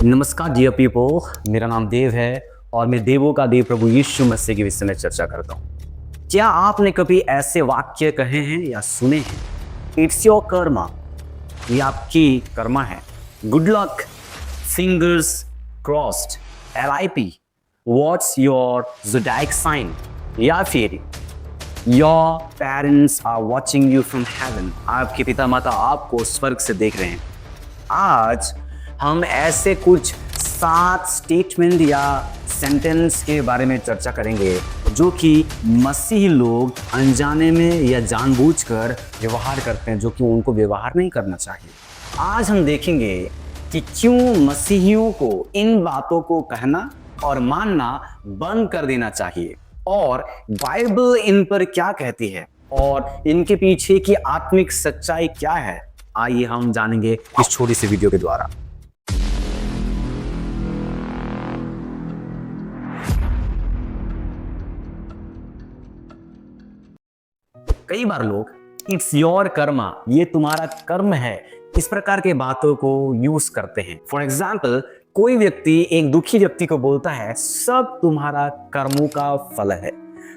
नमस्कार dear people, मेरा नाम देव है और मैं देवों का देव प्रभु यीशु मसीह के विषय में चर्चा करता हूँ। क्या आपने कभी ऐसे वाक्य कहे हैं या सुने हैं? इट्स योर कर्मा, ये आपकी कर्मा है। Good luck, fingers crossed, LIP, what's your zodiac sign, या फिर your parents are watching you from heaven, आपके पिता माता आपको स्वर्ग से देख रहे हैं। आज हम ऐसे कुछ 7 स्टेटमेंट या सेंटेंस के बारे में चर्चा करेंगे जो कि मसीही लोग अनजाने में या जानबूझकर व्यवहार करते हैं, जो कि उनको व्यवहार नहीं करना चाहिए। आज हम देखेंगे कि क्यों मसीहियों को इन बातों को कहना और मानना बंद कर देना चाहिए और बाइबल इन पर क्या कहती है और इनके पीछे की आत्मिक सच्चाई क्या है। आइए हम जानेंगे इस छोटी सी वीडियो के द्वारा। कई बार लोग इट्स योर कर्मा, ये तुम्हारा कर्म है, इस प्रकार के बातों को यूज करते हैं। फॉर एग्जाम्पल, कोई व्यक्ति एक दुखी व्यक्ति को बोलता है सब तुम्हारा कर्मों का फल है,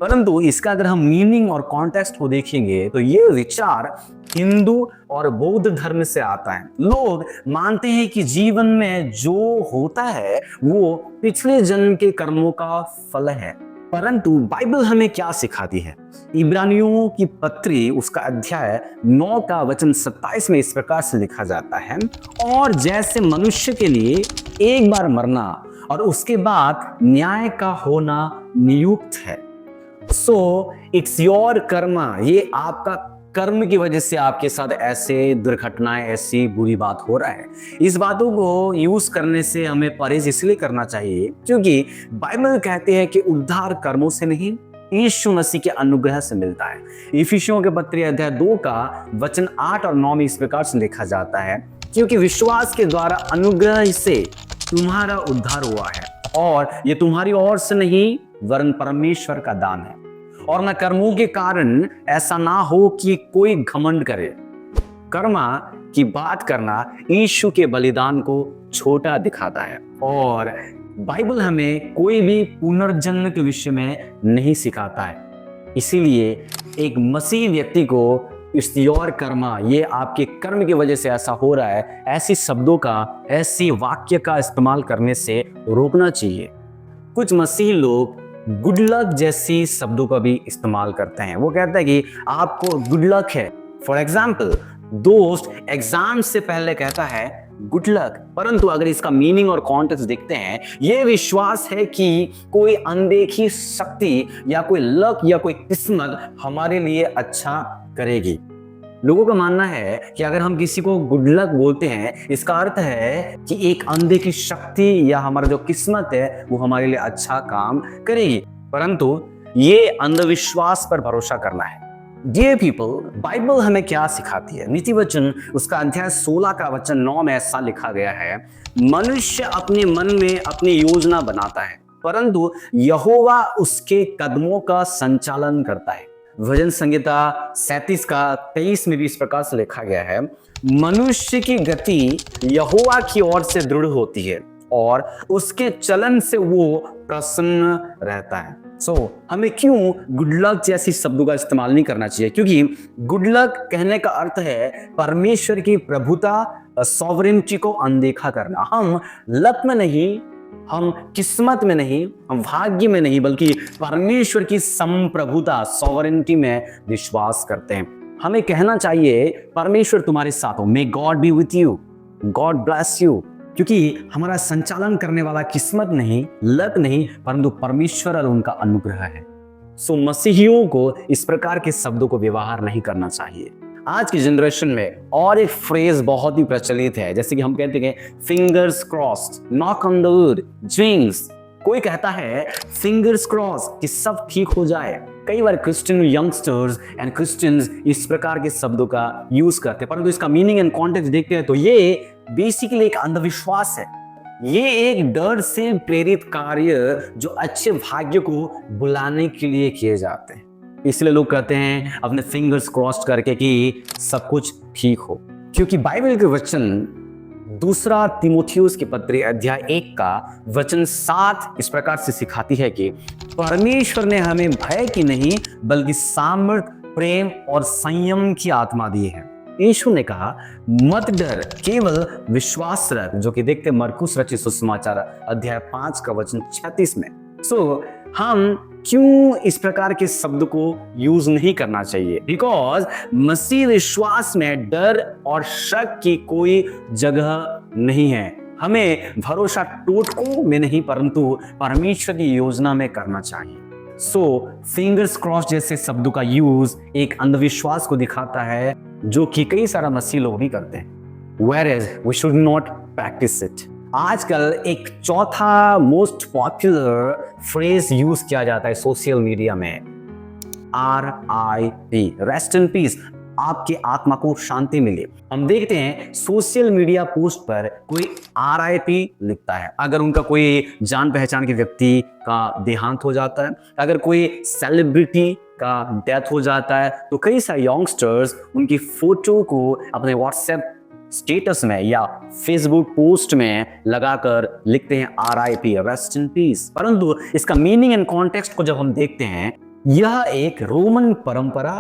परंतु इसका अगर हम मीनिंग और कॉन्टेक्स्ट को देखेंगे तो ये विचार हिंदू और बौद्ध धर्म से आता है। लोग मानते हैं कि जीवन में जो होता है वो पिछले जन्म के कर्मों का फल है, परंतु बाइबल हमें क्या सिखाती है? इब्रानियों की पत्री उसका अध्याय 9 का वचन 27 में इस प्रकार से लिखा जाता है, और जैसे मनुष्य के लिए एक बार मरना और उसके बाद न्याय का होना नियुक्त है, सो इट्स योर कर्मा, ये आपका कर्म की वजह से आपके साथ ऐसे दुर्घटनाएं, ऐसी बुरी बात हो रहा है। इस बातों को यूज करने से हमें परहेज इसलिए करना चाहिए क्योंकि बाइबल कहते हैं कि उद्धार कर्मों से नहीं, यीशु मसीह के अनुग्रह से मिलता है। इफिसियों के पत्री अध्याय 2 का वचन 8 और 9 में इस प्रकार से लिखा जाता है, क्योंकि विश्वास के द्वारा अनुग्रह से तुम्हारा उद्धार हुआ है, और ये तुम्हारी ओर से नहीं वरन परमेश्वर का दान है, और न कर्मों के कारण, ऐसा ना हो कि कोई घमंड करे। कर्मा की बात करना यीशु के बलिदान को छोटा दिखाता है, और बाइबल हमें कोई भी पुनर्जन्म के विषय में नहीं सिखाता है। इसीलिए एक मसीह व्यक्ति को इस योर कर्मा, ये आपके कर्म की वजह से ऐसा हो रहा है, ऐसी शब्दों का, ऐसी वाक्य का इस्तेमाल करने से रोकना चाहिए। कुछ मसीही लोग गुड लक जैसी शब्दों का भी इस्तेमाल करते हैं। वो कहते हैं कि आपको गुड लक है। फॉर एग्जाम्पल, दोस्त एग्जाम से पहले कहता है गुड लक, परंतु अगर इसका मीनिंग और कॉन्टेक्स्ट देखते हैं, ये विश्वास है कि कोई अनदेखी शक्ति या कोई लक या कोई किस्मत हमारे लिए अच्छा करेगी। लोगों का मानना है कि अगर हम किसी को गुड लक बोलते हैं, इसका अर्थ है कि एक अनदेखी शक्ति या हमारा जो किस्मत है वो हमारे लिए अच्छा काम करेगी, परंतु ये अंधविश्वास पर भरोसा करना है। डियर पीपल, बाइबल हमें क्या सिखाती है? नीति वचन उसका अध्याय 16 का वचन 9 में ऐसा लिखा गया है, मनुष्य अपने मन में अपनी योजना बनाता है, परंतु यहोवा उसके कदमों का संचालन करता है। भजन संहिता 37 का 23 में भी इस प्रकार से लिखा गया है, मनुष्य की गति यहोवा की ओर से दृढ़ होती है और उसके चलन से वो प्रसन्न रहता है। हमें क्यों गुड लक जैसी शब्दों का इस्तेमाल नहीं करना चाहिए? क्योंकि गुड लक कहने का अर्थ है परमेश्वर की प्रभुता, सॉवरेनिटी को अनदेखा करना। हम लक में नहीं, हम किस्मत में नहीं, हम भाग्य में नहीं, बल्कि परमेश्वर की संप्रभुता, सॉवरेनिटी में विश्वास करते हैं। हमें कहना चाहिए परमेश्वर तुम्हारे साथ हो, may God B with you, God bless you, क्योंकि हमारा संचालन करने वाला किस्मत नहीं, लक नहीं, परंतु परमेश्वर और उनका अनुग्रह है। मसीहियों को इस प्रकार के शब्दों को व्यवहार नहीं करना चाहिए। आज की जनरेशन में और एक फ्रेज बहुत ही प्रचलित है, जैसे कि हम कहते हैं fingers crossed, knock on the wood, drinks. कोई कहता है फिंगर्स क्रॉस कि सब ठीक हो जाए। कई बार क्रिश्चियन यंगस्टर्स एंड क्रिश्चियंस इस प्रकार के शब्दों का यूज करते हैं, परंतु इसका मीनिंग एंड कॉन्टेक्स्ट देखते हैं तो ये बेसिकली एक अंधविश्वास है। ये एक डर से प्रेरित कार्य जो अच्छे भाग्य को बुलाने के लिए किए जाते हैं। इसलिए लोग कहते हैं अपने फिंगर्स क्रॉस करके कि सब कुछ ठीक हो, क्योंकि बाइबल के वचन दूसरा तीमुथियुस की पत्री अध्याय 1 का वचन 7 इस प्रकार से सिखाती है कि परमेश्वर ने हमें भय की नहीं बल्कि सामर्थ, प्रेम और संयम की आत्मा दी है। यीशु ने कहा मत डर, केवल विश्वास रख, जो कि देखते मरकुस रचित सुसमाचार अध्याय 5 का वचन 36 में। हम क्यों इस प्रकार के शब्द को यूज नहीं करना चाहिए? बिकॉज मसीह विश्वास में डर और शक की कोई जगह नहीं है। हमें भरोसा टोटकों में नहीं परंतु परमेश्वर की योजना में करना चाहिए। फिंगर्स क्रॉस जैसे शब्दों का यूज एक अंधविश्वास को दिखाता है जो कि कई सारा मसीह लोग भी करते हैं। Whereas we should not practice it. आजकल एक चौथा मोस्ट पॉपुलर फ्रेज यूज किया जाता है सोशल मीडिया में, RIP, रेस्ट इन पीस, आपकी आत्मा को शांति मिले। हम देखते हैं सोशल मीडिया पोस्ट पर कोई RIP लिखता है अगर उनका कोई जान पहचान के व्यक्ति का देहांत हो जाता है, अगर कोई सेलिब्रिटी का डेथ हो जाता है, तो कई सारे यंगस्टर्स उनकी फोटो को अपने व्हाट्सएप स्टेटस में या फेसबुक पोस्ट में लगाकर लिखते हैं RIP, रेस्ट इन पीस। परंतु इसका मीनिंग एंड कॉन्टेक्स्ट को जब हम देखते हैं, यह एक रोमन परंपरा,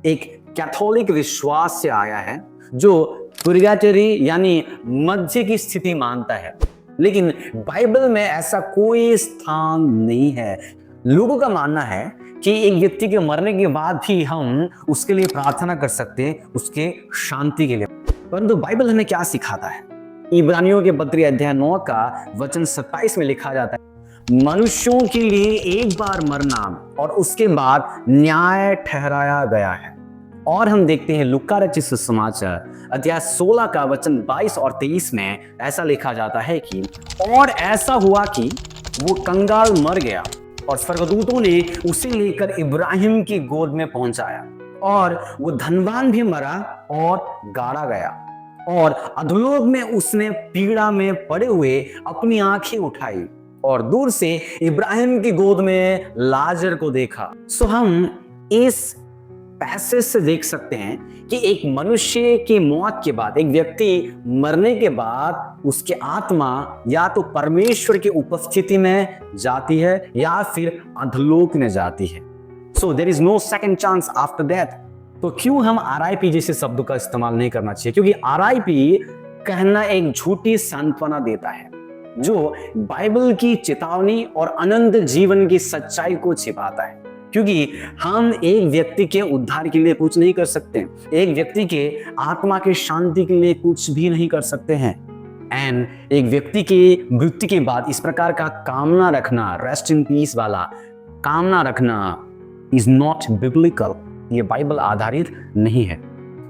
एक कैथोलिक विश्वास से आया है जो पुर्गाटरी यानी मध्य की स्थिति मानता है। लेकिन बाइबल में ऐसा कोई स्थान नहीं है। लोगों का मानना है कि एक व्यक्ति के मरने के बाद भी हम उसके लिए प्रार्थना कर सकते हैं, उसके शांति के लिए। परंतु बाइबल हमें क्या सिखाता है? इब्रानियों के पत्री अध्याय 9 का वचन 27 में लिखा जाता है मनुष्यों के लिए एक बार मरना और उसके बाद न्याय ठहराया गया है। और हम देखते हैं लूका रचित सुसमाचार अध्याय 16 का वचन 22 और 23 में ऐसा लिखा जाता है कि और ऐसा हुआ कि वो कंगाल मर गया और स्वर्गदूतों ने उसे लेकर इब्राहिम की गोद में पहुंचाया, और वो धनवान भी मरा और गाड़ा गया, और अधोलोक में उसने पीड़ा में पड़े हुए अपनी आंखें उठाई और दूर से इब्राहिम की गोद में लाजर को देखा। हम इस पैसेज से देख सकते हैं कि एक मनुष्य की मौत के बाद, एक व्यक्ति मरने के बाद उसकी आत्मा या तो परमेश्वर की उपस्थिति में जाती है या फिर अधोलोक में जाती है। There is no second chance after death. तो क्यों हम RIP जैसे शब्दों का इस्तेमाल नहीं करना चाहिए? क्योंकि RIP कहना एक झूठी सांत्वना देता है जो बाइबल की चेतावनी और अनंत जीवन की सच्चाई को छिपाता है। क्योंकि हम एक व्यक्ति के उद्धार के लिए कुछ नहीं कर सकते, एक व्यक्ति के आत्मा के शांति के लिए कुछ भी नहीं कर सकते हैं। एंड एक व्यक्ति की मृत्यु के बाद इस प्रकार का कामना रखना, रेस्ट इन पीस वाला कामना रखना इज नॉट बिब्लिकल, ये बाइबल आधारित नहीं है।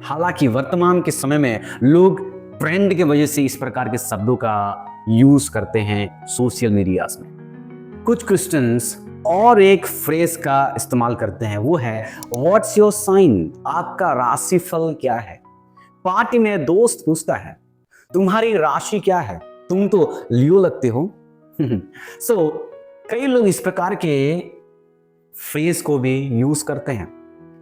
हालांकि वर्तमान के समय में लोग ट्रेंड के वजह से इस प्रकार के शब्दों का यूज करते हैं सोशल मीडिया में। कुछ क्रिश्चियंस और एक फ्रेज का इस्तेमाल करते हैं, वो है व्हाट्स योर साइन, आपका राशिफल क्या है। पार्टी में दोस्त पूछता है तुम्हारी राशि क्या है, तुम तो लियो लगते हो। कई लोग इस प्रकार के फ्रेज को भी यूज करते हैं,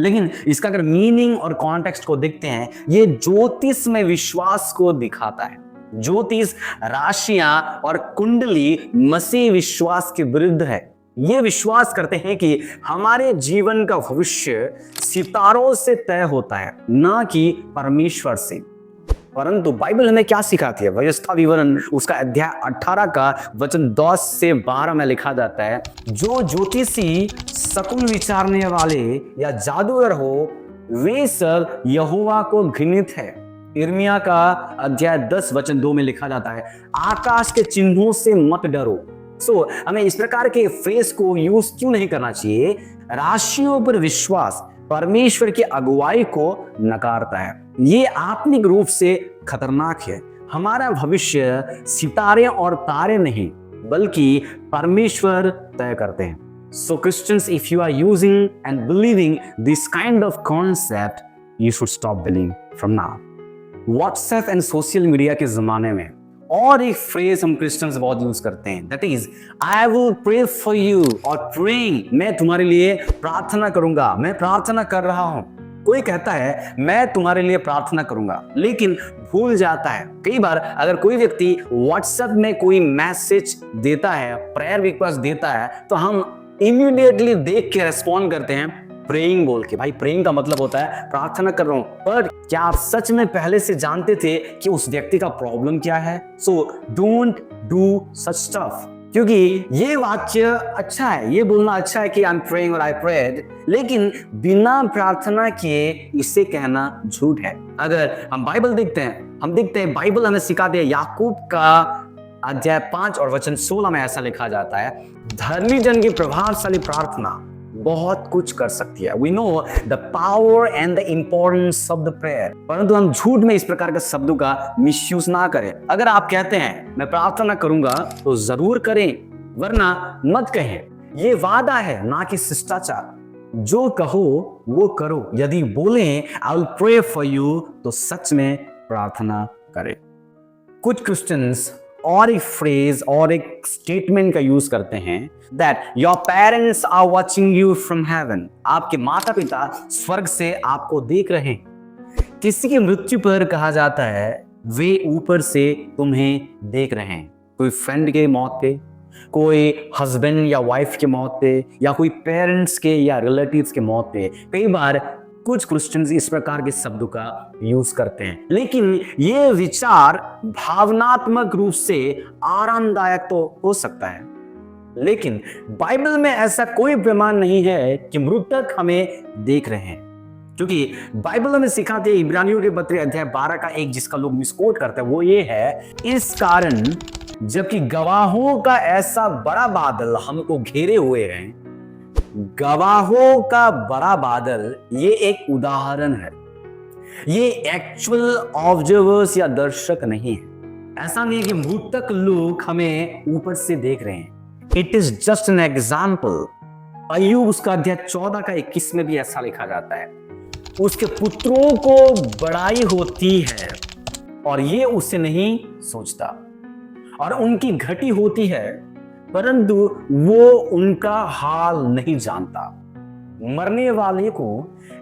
लेकिन इसका अगर मीनिंग और कॉन्टेक्स्ट को देखते हैं, ये ज्योतिष में विश्वास को दिखाता है। ज्योतिष, राशियां और कुंडली मसीह विश्वास के विरुद्ध है। ये विश्वास करते हैं कि हमारे जीवन का भविष्य सितारों से तय होता है, ना कि परमेश्वर से। परंतु बाइबल हमें क्या सिखाती है? व्यवस्था विवरण उसका अध्याय 18 का वचन 10 से 12 में लिखा जाता है जो ज्योतिषी, शकुन विचारने वाले या जादूगर हो, वे सब यहोवा को घृणित है। यिर्मयाह का अध्याय 10 वचन 2 में लिखा जाता है आकाश के चिन्हों से मत डरो। हमें इस प्रकार के फ्रेज को यूज क्यों नहीं करना चाहिए? राशियों पर विश्वास परमेश्वर की अगुवाई को नकारता है। ये आत्मिक रूप से खतरनाक है। हमारा भविष्य सितारे और तारे नहीं बल्कि परमेश्वर तय करते हैं। Christians, if you are using and believing this kind of concept, you should stop believing from now. WhatsApp and social media के जमाने में और एक फ्रेज हम क्रिश्चियंस बहुत यूज करते हैं, that is I will pray for you, और प्रेइंग, मैं तुम्हारे लिए प्रार्थना करूंगा, मैं प्रार्थना कर रहा हूं। कोई कहता है मैं तुम्हारे लिए प्रार्थना करूंगा, लेकिन भूल जाता है। कई बार अगर कोई व्यक्ति व्हाट्सएप में कोई मैसेज देता है, प्रेयर रिक्वेस्ट देता है, तो हम इमीडिएटली देख के रेस्पॉन्ड करते हैं प्रेइंग बोल के। भाई प्रेइंग का मतलब होता है प्रार्थना कर रहा हूं, पर क्या आप सच में पहले से जानते थे कि उस व्यक्ति का प्रॉब्लम क्या है? So don't do such stuff. क्योंकि ये वाक्य अच्छा है, ये बोलना अच्छा है कि आई एम प्रेइंग और आई प्रेड, लेकिन बिना प्रार्थना किए इसे कहना झूठ है। अगर हम बाइबल देखते हैं, हम देखते हैं बाइबल हमें सिखाती है, याकूब का अध्याय 5 और वचन 16 में ऐसा लिखा जाता है, धर्मी जन की प्रभावशाली प्रार्थना बहुत कुछ कर सकती है। We know the power and the importance of the prayer। परंतु हम झूठ में इस प्रकार के शब्दों का मिसयूज ना करें। अगर आप कहते हैं मैं प्रार्थना करूंगा तो जरूर करें, वरना मत कहें। ये वादा है, ना कि शिष्टाचार। जो कहो वो करो। यदि बोलें I will pray for you, तो सच में प्रार्थना करें। कुछ क्रिश्चियंस और एक फ्रेज और एक स्टेटमेंट का यूज करते हैं that your parents are watching you from heaven। आपके माता पिता स्वर्ग से आपको देख रहे हैं। किसी की मृत्यु पर कहा जाता है वे ऊपर से तुम्हें देख रहे हैं। कोई फ्रेंड के मौत पे, कोई हस्बैंड या वाइफ के मौत पे, या कोई पेरेंट्स के या रिलेटिव्स के मौत पे। कई बार कुछ क्रिश्चियंस इस प्रकार के शब्दों का यूज करते हैं, लेकिन ये विचार भावनात्मक रूप से आरामदायक तो हो सकता है, लेकिन बाइबल में ऐसा कोई प्रमाण नहीं है कि मृतक हमें देख रहे हैं। क्योंकि बाइबल हमें सिखाते हैं, इब्रानियों के पत्र अध्याय 12 का 1 जिसका लोग मिसकोट करते हैं, वो ये है, इस कारण जबकि गवाहों का ऐसा बड़ा बादल हमको घेरे हुए हैं। गवाहों का बड़ा बादल ये एक उदाहरण है, ये एक्चुअल ऑब्जर्वर्स या दर्शक नहीं है। ऐसा नहीं है कि मृतक लोग हमें ऊपर से देख रहे हैं। It is just an example. Ayyub उसका अध्याय 14 का 21 में भी ऐसा लिखा जाता है, उसके पुत्रों को बड़ाई होती है और ये उसे नहीं सोचता, और उनकी घटी होती है परंतु वो उनका हाल नहीं जानता। मरने वाले को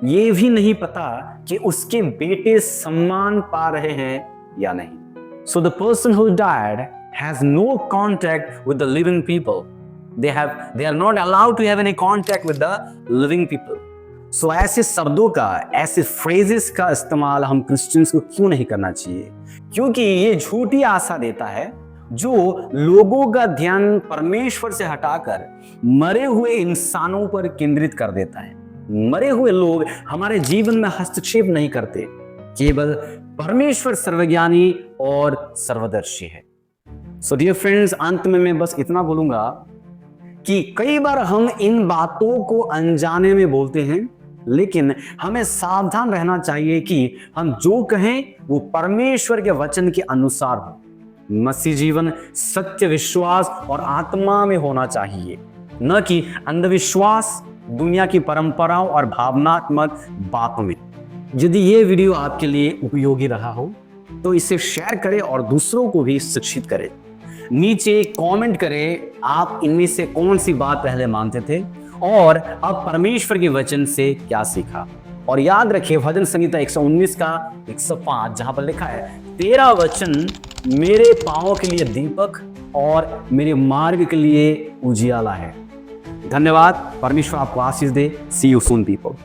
ये भी नहीं पता कि उसके बेटे सम्मान पा रहे हैं या नहीं। So the person who died has no contact with the living people. They are not allowed to have any contact with the living people. So ऐसे शब्दों का, ऐसे फ्रेजेस का इस्तेमाल हम क्रिश्चियंस को क्यों नहीं करना चाहिए? क्योंकि ये झूठी आशा देता है जो लोगों का ध्यान परमेश्वर से हटाकर मरे हुए इंसानों पर केंद्रित कर देता है। मरे हुए लोग हमारे जीवन में हस्तक्षेप नहीं करते, केवल परमेश्वर सर्वज्ञानी और सर्वदर्शी है। सो डियर फ्रेंड्स, अंत में मैं बस इतना बोलूंगा कि कई बार हम इन बातों को अनजाने में बोलते हैं, लेकिन हमें सावधान रहना चाहिए कि हम जो कहें वो परमेश्वर के वचन के अनुसार हो। मसीह जीवन सत्य, विश्वास और आत्मा में होना चाहिए, न कि अंधविश्वास, दुनिया की परंपराओं और भावनात्मक बातों में। यदि ये वीडियो आपके लिए उपयोगी रहा हो तो इसे शेयर करें और दूसरों को भी शिक्षित करें। नीचे कमेंट करें आप इनमें से कौन सी बात पहले मानते थे और अब परमेश्वर के वचन से क्या सीखा। और याद रखिए भजन संहिता 119 का 105 जहां पर लिखा है, तेरा वचन मेरे पांवों के लिए दीपक और मेरे मार्ग के लिए उजियाला है। धन्यवाद। परमेश्वर आपको आशीष दे। सी यू सून पीपल।